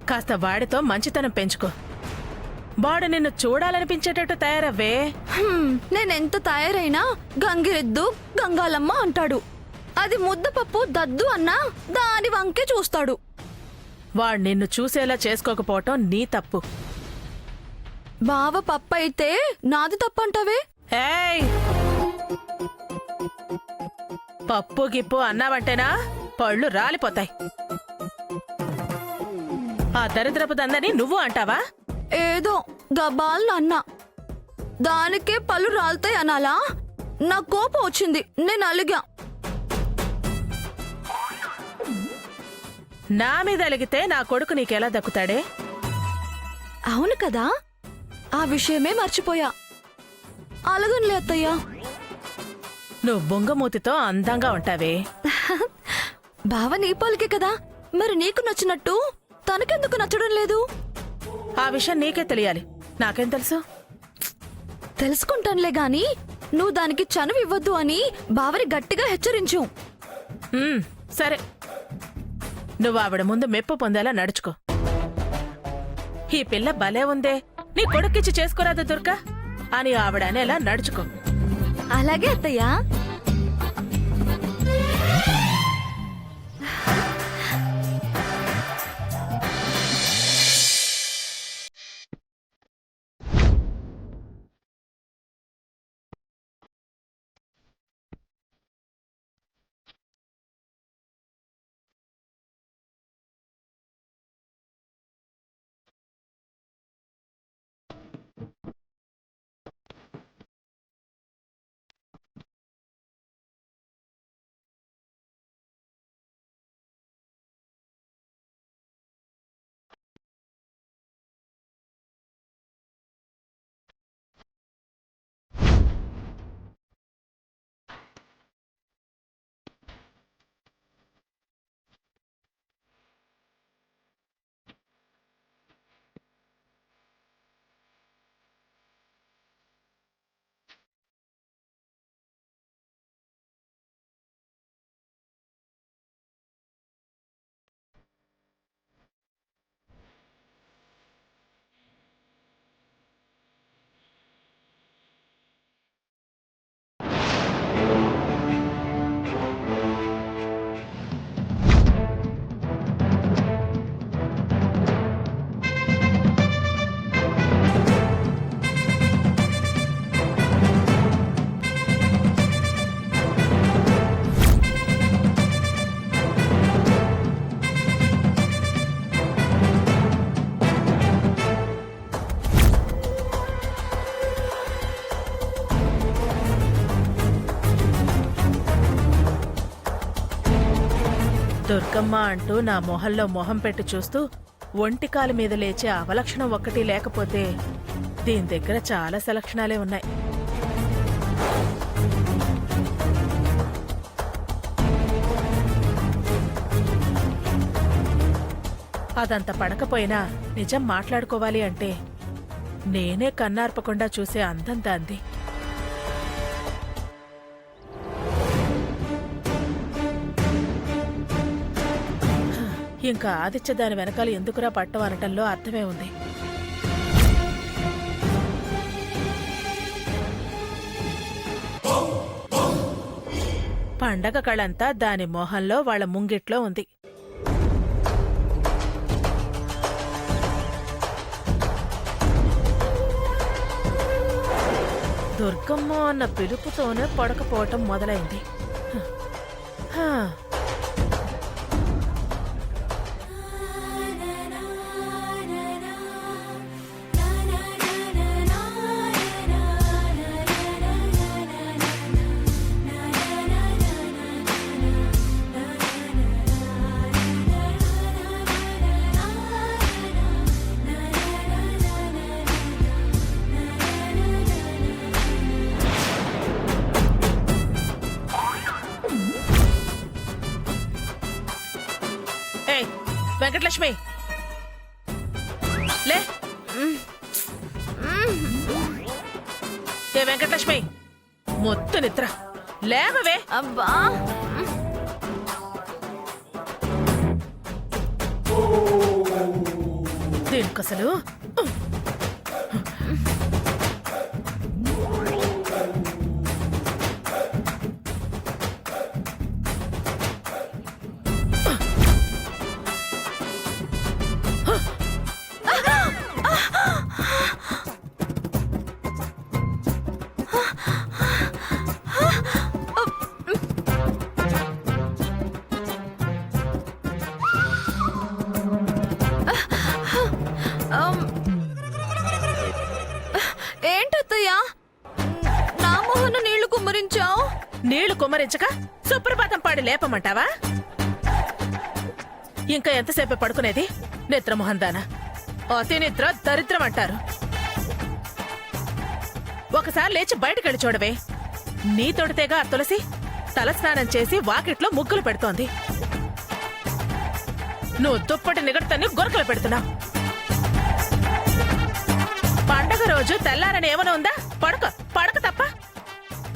కాస్త వాడితో మంచితనం పెంచుకో. వాడు నిన్ను చూడాలనిపించేటట్టు తయారవ్వే. నేనెంత తయారైనా గంగిరెద్దు గంగాలమ్మ అంటాడు. అది ముద్దపప్పు దద్దు అన్నా దాని వంకే చూస్తాడు. వాడు నిన్ను చూసేలా చేసుకోకపోవటం నీ తప్పు. బావ పప్పైతే నాది తప్పంటావే? ఏయ్, పప్పు గిప్పు అన్నావంటేనా పళ్ళు రాలిపోతాయి. ఆ దరిద్రపు దందని నువ్వు అంటావా? ఏదో గబాల్ అన్నా, దానికే పళ్ళు రాలుతాయి అనాలా? నా కోపం వచ్చింది, నేను అలిగా. నా మీద అలిగితే నా కొడుకు నీకెలా దక్కుతాడే? అవును కదా, ఆ విషయమే మర్చిపోయా. అలగనులే అత్తయ్యా. నువ్వు బొంగమూతితో అందంగా ఉంటావే. బావ నీ పోలికే కదా, మరి నీకు నచ్చినట్టు తనకెందుకు నచ్చడం లేదు? ఆ విషయం నీకే తెలియాలి, నాకేం తెలుసు? తెలుసుకుంటానులే గాని నువ్వు దానికి చనువు ఇవ్వద్దు అని బావని గట్టిగా హెచ్చరించు. సరే, నువ్వు ఆవిడ ముందు మెప్పు పొందేలా నడుచుకో. ఈ పిల్ల భలే ఉందే, నీ కొడుక్కిచ్చి చేసుకోరాదు దుర్గా అని ఆవిడ అనేలా నడుచుకో. అలాగే అత్తయ్యా. దుర్గమ్మ అంటూ నా మొహంలో మొహం పెట్టి చూస్తూ ఒంటికాలు మీద లేచే అవలక్షణం ఒక్కటి లేకపోతే దీని దగ్గర చాలా సెలక్షణాలే ఉన్నాయి. అదంత పడకపోయినా నిజం మాట్లాడుకోవాలి అంటే నేనే కన్నార్పకుండా చూసే అందం దాంది. ఇంకా ఆదిత్య దాని వెనకాల ఎందుకురా పట్టం అనటంలో అర్థమే ఉంది. పండగ కళంతా దాని మొహంలో వాళ్ళ ముంగిట్లో ఉంది. దుర్గమ్మ అన్న పిలుపుతోనే పడకపోవటం మొదలైంది. వెంకటలక్ష్మి లే. ఏ వెంకటలక్ష్మి, మొత్తం నిద్ర లేవవే. అబ్బా, దీనికసలు ఏంటత్తయ్యా నా మొహన నీళ్లు కుమ్మరించావు? నీళ్లు కుమ్మరించక సుప్రభాతం పాడి లేపమంటావా? ఇంకా ఎంతసేపే పడుకునేది? నిద్రమోహన్ దానా, అతి నిద్ర దరిద్రం అంటారు. ఒకసారి లేచి బయటకెళ్ళి చూడవే. నీ తొడితేగా ఆ తులసి తలస్నానం చేసి వాకిట్లో ముగ్గులు పెడుతోంది. నువ్వు దుప్పటి నిగడతని గొరకలు పెడుతున్నావు. పండగ రోజు తెల్లారని ఏమైనా ఉందా? పడక పడక తప్ప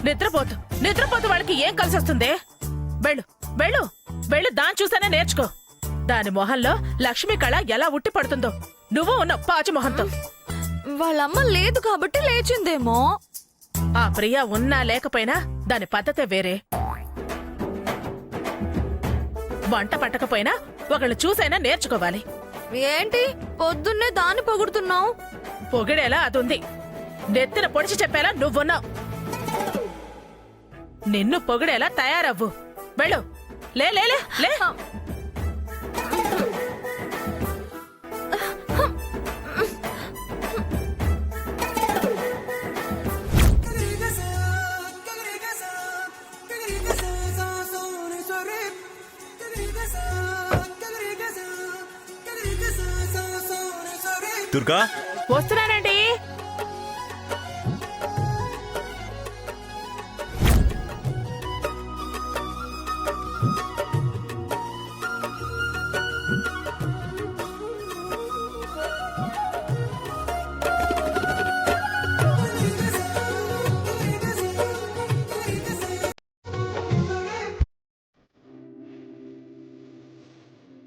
నిద్రపోతూ వాళ్ళకి ఏం కలిసి వస్తుంది? వెళ్ళు వెళ్ళు వెళ్ళు, దాన్ని చూసానే నేర్చుకో. దాని మొహంలో లక్ష్మీ కళ ఎలా ఉట్టి పడుతుందో నువ్వు ఉన్నావు పాచి మొహంతో. వాళ్ళమ్మ లేదు కాబట్టి లేచిందేమో. ఆ ప్రియ ఉన్నా లేకపోయినా దాని పద్ధతే వేరే. వంట పట్టకపోయినా ఒకళ్ళు చూసైనా నేర్చుకోవాలి. ఏంటి పొద్దున్నే దాన్ని పొగుడుతున్నావు? పొగిడేలా అదుంది, నెత్తిన పొడిచి చెప్పేలా నువ్వున్నావు. నిన్ను పొగిడేలా తయారవ్వు. వెళ్ళు, లే లే లే లే. దుర్గా, వస్తున్నానండి.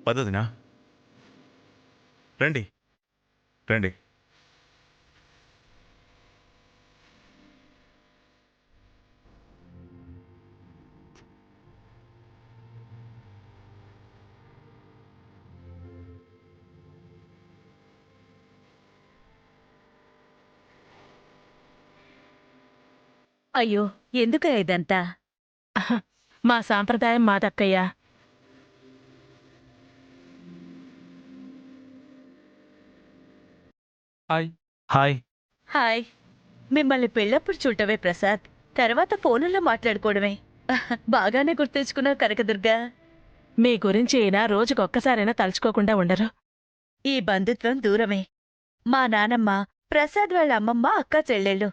పద్ధతినా? రండి రండి. అయ్యో, ఎందుకయ్యా ఇదంతా? మా సాంప్రదాయం మాదక్కయ్యా. Hi hi. హాయ్. మిమ్మల్ని పెళ్ళప్పుడు చూడటమే ప్రసాద్, తర్వాత ఫోనులో మాట్లాడుకోవడమే. బాగానే గుర్తుంచుకున్నావు కనకదుర్గా. మీ గురించి ఈయన రోజుకొక్కసారైనా తలుచుకోకుండా ఉండరు. ఈ బంధుత్వం దూరమే. మా నానమ్మ, ప్రసాద్ వాళ్ళ అమ్మమ్మ అక్క చెల్లెళ్ళు.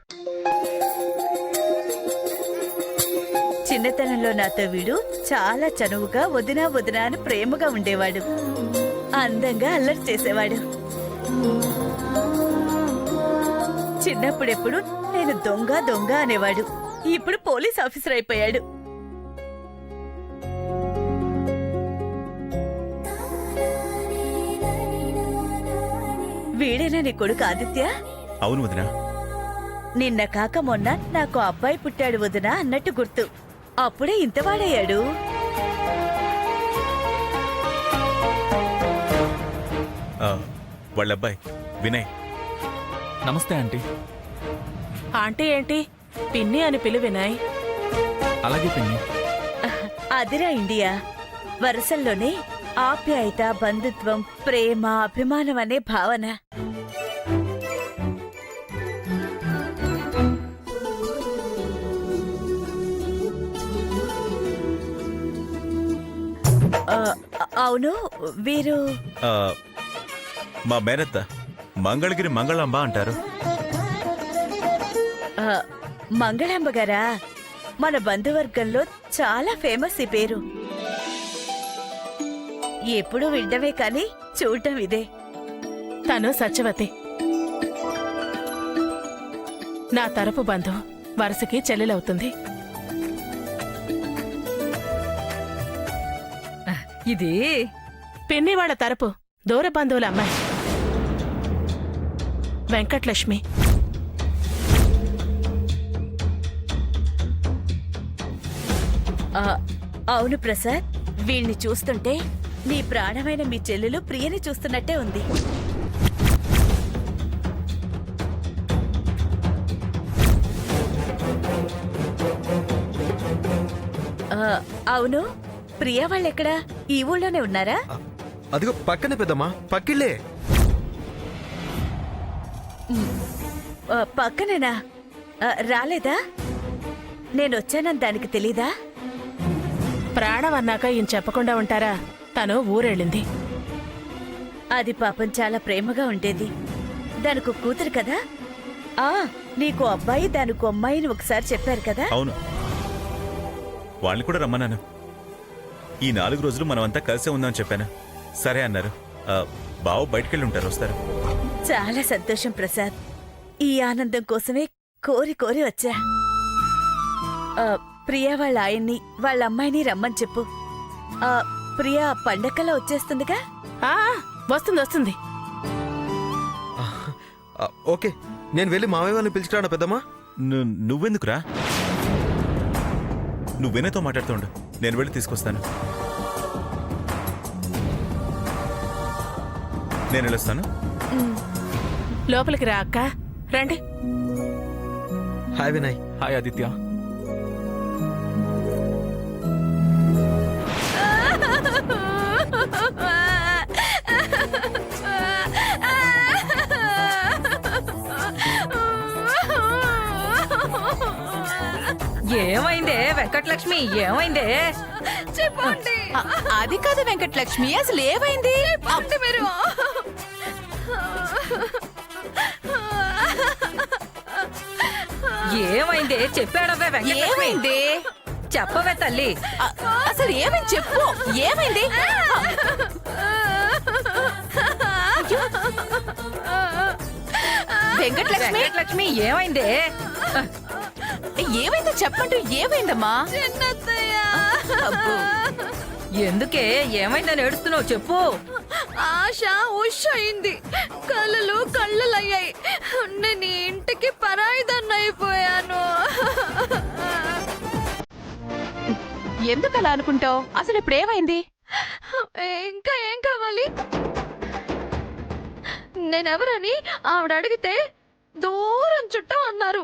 చిన్నతనంలో నాతో వీడు చాలా చనువుగా వదినా వదినా అని ప్రేమగా ఉండేవాడు. అందంగా అల్లరి చేసేవాడు. చిన్నప్పుడెప్పుడు నేను దొంగ దొంగ అనేవాడు. ఇప్పుడు పోలీస్ ఆఫీసర్ అయిపోయాడు. వీడేనా నీ కొడుకు ఆదిత్య? అవును వదినా. నిన్న కాక మొన్న నాకు అబ్బాయి పుట్టాడు వదినా అన్నట్టు గుర్తు. అప్పుడే ఇంతవాడయ్యాడు. వాళ్ళ అబ్బాయి వినయ్. నమస్తే ఆంటీ. ఆంటీ ఏంటి, పిన్ని అని పిలు వినాయ్. అలాగే పిన్ని. అదిరా ఇండియా. వరుసల్లోనే ఆప్యాయత, బంధుత్వం, ప్రేమ, అభిమానం అనే భావన. అవును, వీరు మా మేనత్త మంగళగిరి మంగళంబ అంటారు. మంగళాంబ గారా? మన బంధువర్గంలో చాలా ఫేమస్ ఈ పేరు. ఎప్పుడు వినడమే కాని చూడటం ఇదే. తను సత్యవతి, నా తరపు బంధువు, వరుసకి చెల్లెలవుతుంది. ఇది పిన్ని వాళ్ళ తరపు దూర బంధువుల అమ్మాయి. వెంకటలక్ష్మి. ఆ, అవును ప్రసాద్, వీళ్ళని చూస్తుంటే నీ ప్రాణమైన మీ చెల్లెలు ప్రియని చూస్తున్నట్టే ఉంది. ఆ, అవును, ప్రియ వాళ్ళెక్కడా? ఈ ఊళ్ళోనే ఉన్నారా? అదిగో పక్కనే పెద్దమ్మా, పక్కిళ్ళే. పక్కనేనా? రాలేదా? నేనొచ్చానని దానికి తెలీదా? ప్రాణం అన్నాక ఈయన చెప్పకుండా ఉంటారా? తను ఊరెళ్ళింది. అది పాపం చాలా ప్రేమగా ఉండేది. దానికి కూతురు కదా. ఆ నీకు అబ్బాయి, దానికి అమ్మాయిని ఒకసారి చెప్పారు కదా. అవును, వాళ్ళని కూడా రమ్మన్నాను. ఈ 4 రోజులు మనమంతా కలిసే ఉందామని చెప్పాను. సరే అన్నారు. బావ బయటకెళ్ళి ఉంటారు, వస్తారు. చాలా సంతోషం ప్రసాద్. ఈ ఆనందం కోసమే కోరి కోరి వచ్చా. ప్రియా వాళ్ళ ఆయన్ని, వాళ్ళ అమ్మాయిని రమ్మని చెప్పు. ప్రియా పండక్కలా వచ్చేస్తుందిగా. ఆ వస్తుంది వస్తుంది. ఓకే, నేను వెళ్ళి మామయ్య వాళ్ళని పిలుచుకురానా పెద్దమ్మా? నువ్వెందుకురా? నువ్వు వినతో మాట్లాడుతుండు, నేను వెళ్ళి తీసుకొస్తాను. నేను వెళ్ళొస్తాను. లోపలికి రా అక్క, రండి. హాయ్ వినయ్. హాయ్ ఆదిత్య. ఏమైందే వెంకటలక్ష్మి, ఏమైందే? చెప్పండి. అది కాదు వెంకటలక్ష్మి, అసలు ఏమైంది? చెప్పండి మీరు. ఏమైందే చెప్పాడవే వెంకటలక్ష్మి? ఏమైంది? చెప్పవే తల్లి. అసలు ఏమైంది చెప్పు. ఏమైంది? వెంకటలక్ష్మి ఏమైందే? ఏమైందో చెప్పండి. ఏమైందమ్మా? ఎందుకే ఏమైందని ఏడుస్తున్నావు చెప్పు. ఆశ ఉష్ అయింది, కళ్ళలు కళ్ళలయ్యాయి. నేను ఈ ఇంటికి పరాయిదాన్ని అయిపోయాను. ఎందుకు అలా అనుకుంటావు? అసలు ఇప్పుడు ఏమైంది? ఇంకా ఏం కావాలి? నేనెవరని ఆవిడ అడిగితే దూరం చుట్టం అన్నారు.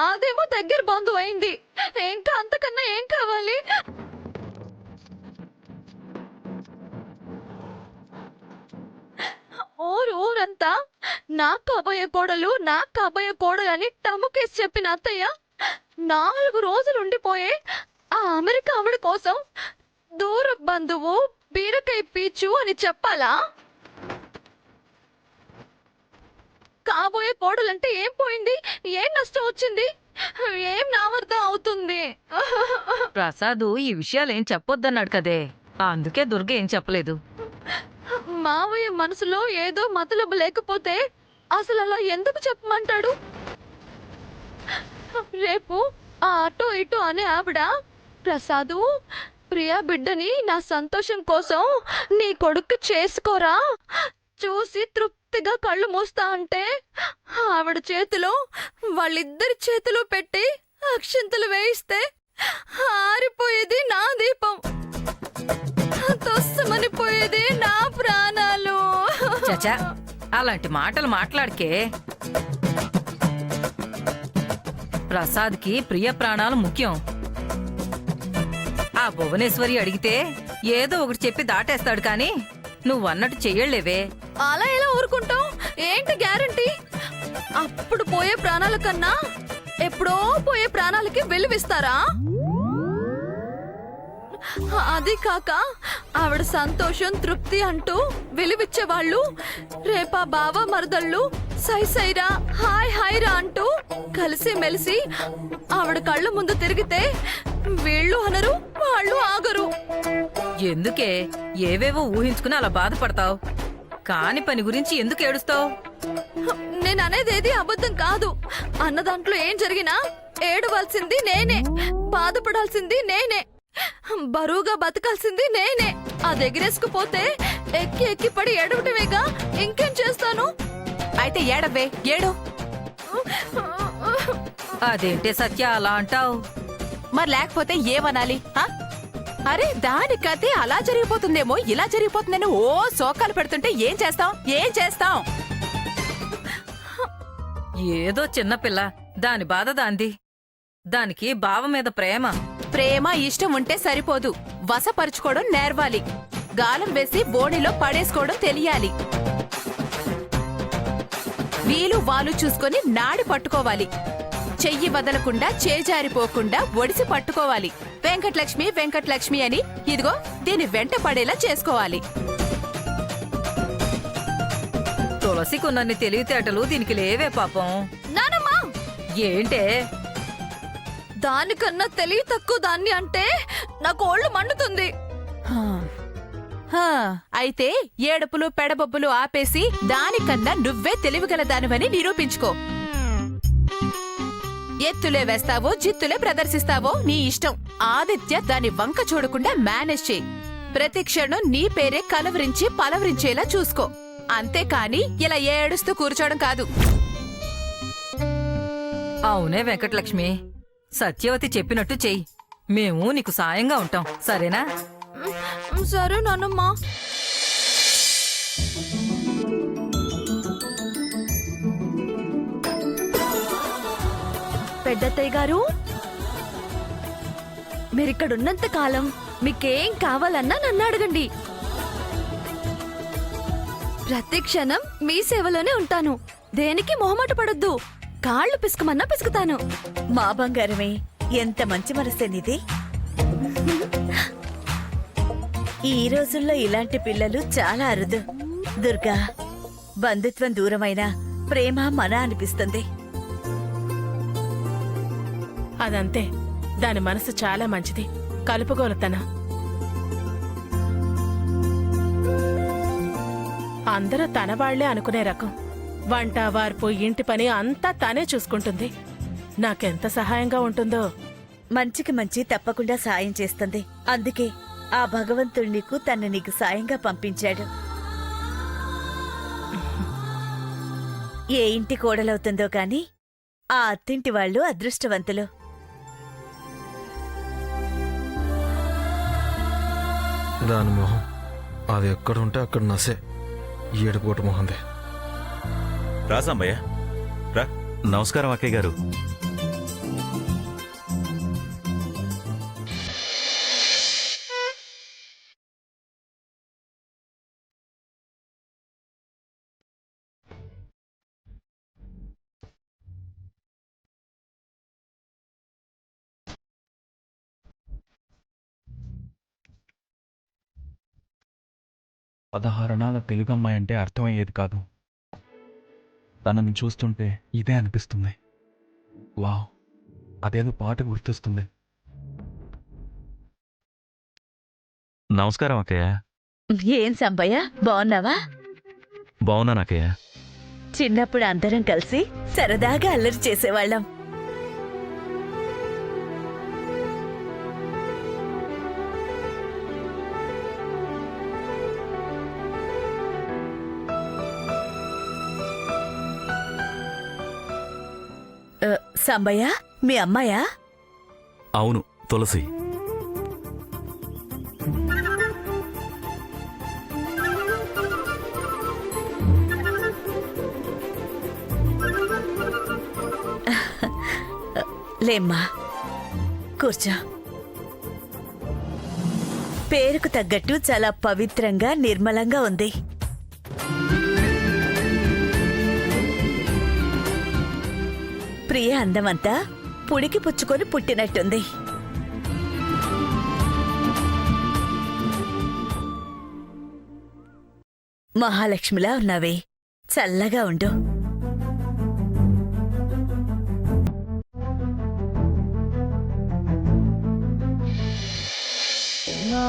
అదేమో దగ్గర బంధువు అయింది. ఇంకా అంతకన్నా ఏం కావాలి? ఊరంతా నాకు కాబోయే కోడలు అని టముకేసి చెప్పిన అత్తయ్య 4 రోజులు ఉండిపోయే ఆ అమెరికా ఆవిడ కోసం దూర బంధువు బీరకాయ పీచు అని చెప్పాలా? కాబోయే కోడలంటే ఏం పోయింది? ఏం నష్టం వచ్చింది? ఏం నామర్థం అవుతుంది? ప్రసాదు ఈ విషయాలు ఏం చెప్పొద్దన్నాడు కదే, అందుకే దుర్గ ఏం చెప్పలేదు. మావయ్య మనసులో ఏదో మతలబు లేకపోతే అసలు అలా ఎందుకు చెప్పమంటాడు? రేపు ఆ అటో ఇటో అనే ఆవిడ ప్రసాదు, ప్రియా బిడ్డని నా సంతోషం కోసం నీ కొడుకు చేసుకోరా, చూసి తృప్తిగా కళ్ళు మూస్తా అంటే ఆవిడ చేతిలో వాళ్ళిద్దరి చేతిలో పెట్టి అక్షింతలు వేయిస్తే ఆరిపోయేది నా దీపం, తొస్సమనిపోయేది నా ప్రాణాలు. చచా అలాంటి మాటలు మాట్లాడకే. ప్రసాద్కి ప్రియ ప్రాణాలు ముఖ్యం. ఆ భువనేశ్వరి అడిగితే ఏదో ఒకటి చెప్పి దాటేస్తాడు కానీ నువ్వన్నట్టు చెయ్యలేవే. అలా ఎలా ఊరుకుంటాం? ఏంటి గ్యారంటీ? అప్పుడు పోయే ప్రాణాల కన్నా ఎప్పుడో పోయే ప్రాణాలకి వెలువిస్తారా? అది కాక ఆవిడ సంతోషం తృప్తి అంటూ విలువిచ్చేవాళ్ళు రేపా బావ మరదళ్ళు సైసైరా హాయ్ హాయ్రా అంటూ కలిసి మెలిసి ఆవిడ కళ్ళు ముందు తిరిగితే వీళ్ళు అనరు, వాళ్ళు ఆగరు. ఎందుకే ఏవేవో ఊహించుకుని అలా బాధపడతావు? కాని పని గురించి ఎందుకు ఏడుస్తావు? నేను అనేదేది అబద్ధం కాదు. అన్న దాంట్లో ఏం జరిగినా ఏడవలసింది నేనే, బాధపడాల్సింది నేనే, బరువుగా బతకాల్సింది నేనే. అది ఎగిరేసుకుపోతే ఎక్కి ఎక్కి పడి ఏడవటమేగా ఇంకేం చేస్తాను? అయితే అయితే ఏడవ్వే ఏడు. అదేంటే సత్య అలా అంటావు? మరి లేకపోతే ఏమనాలి ఆ? అరే దాని కథే అలా జరిగిపోతుందేమో ఇలా జరిగిపోతుందని ఓ శోకాలు పెడుతుంటే ఏం చేస్తాం? ఏదో చిన్నపిల్ల, దాని బాధ దాంది. దానికి బావ మీద ప్రేమ ఇష్టం ఉంటే సరిపోదు, వశపరుచుకోవడం నేర్వాలి. గాలం వేసి బోణిలో పడేసుకోవడం తెలియాలి. వీలు వాలు చూసుకొని నాడి పట్టుకోవాలి. చెయ్యి వదలకుండా చేజారిపోకుండా ఒడిసి పట్టుకోవాలి. వెంకటలక్ష్మి అని ఇదిగో దీని వెంట పడేలా చేసుకోవాలి. తులసికున్నన్ని తెలివితేటలు దీనికి లేవే పాపం. నానమ్మా, ఏంటే? దానికన్నా తెలివి తక్కువ దాన్ని అంటే నాకు ఒళ్ళు మండుతుంది. అయితే ఏడుపులు పెడబొబ్బులు ఆపేసి దానికన్నా నువ్వే తెలివిగల దానివని నిరూపించుకో. ఎత్తులే వేస్తావో జిత్తులే ప్రదర్శిస్తావో నీ ఇష్టం. ఆదిత్య దాని వంక చూడకుండా మేనేజ్ చేయి. ప్రతి క్షణం నీ పేరే కలవరించి పలవరించేలా చూసుకో. అంతేకాని ఇలా ఏడుస్తూ కూర్చోవడం కాదు. అవునే వెంకటలక్ష్మి, సత్యవతి చెప్పినట్టు చెయ్యి. మేము నీకు సాయంగా ఉంటాం, సరేనా? సరే నానమ్మా. పెద్దత్తయ్య గారు, మీరిక్కడున్నంత కాలం మీకేం కావాలన్నా నన్ను అడగండి. ప్రతి క్షణం మీ సేవలోనే ఉంటాను. దేనికి మొహమాట పడొద్దు. కాళ్ళు పిసుకమన్నా పిసుకుతాను. మా బంగారమే, ఎంత మంచి మనసేనిది. ఈ రోజుల్లో ఇలాంటి పిల్లలు చాలా అరుదు. దుర్గా, బంధుత్వం దూరమైన ప్రేమ మన అనిపిస్తుంది. అదంతే, దాని మనసు చాలా మంచిది, కలుపుగోలుతన. అందరూ తన వాళ్లే అనుకునే రకం. వంట వార్పు ఇంటి పని అంతా తానే చూసుకుంటుంది. నాకెంత సహాయంగా ఉంటుందో. మంచికి మంచి తప్పకుండా సాయం చేస్తుంది. అందుకే ఆ భగవంతుడు నీకు సాయంగా పంపించాడు. ఏ ఇంటి కోడలవుతుందో కాని ఆ అత్తింటి వాళ్ళు అదృష్టవంతులు. దాని మొహం అది ఎక్కడ ఉంటే అక్కడ నసే ఏడుపోటు మొహందే. రా సాంబయ్య రా. నమస్కారం అక్కయ్య గారు. పదహారణాల తెలుగమ్మాయి అంటే అర్థమయ్యేది కాదు. తనని చూస్తుంటే ఇదే అనిపిస్తుంది. వావ్, అదేదో పాట గుర్తొస్తుంది. నమస్కారం అక్కయ్య. ఏం సంబయ్య, బావున్నావా? బావున్నాను అక్కయ్య. చిన్నప్పుడు అందరం కలిసి సరదాగా అల్లరి చేసేవాళ్ళం. సంబయ్య, మీ అమ్మాయా? అవును, తులసి. లేమ్మా, కూర్చో. పేరుకు తగ్గట్టు చాలా పవిత్రంగా నిర్మలంగా ఉంది. ప్రియ అందమంతా పుడికి పుచ్చుకొని పుట్టినట్టుంది. మహాలక్ష్మిలా ఉన్నావే, చల్లగా ఉండు. నా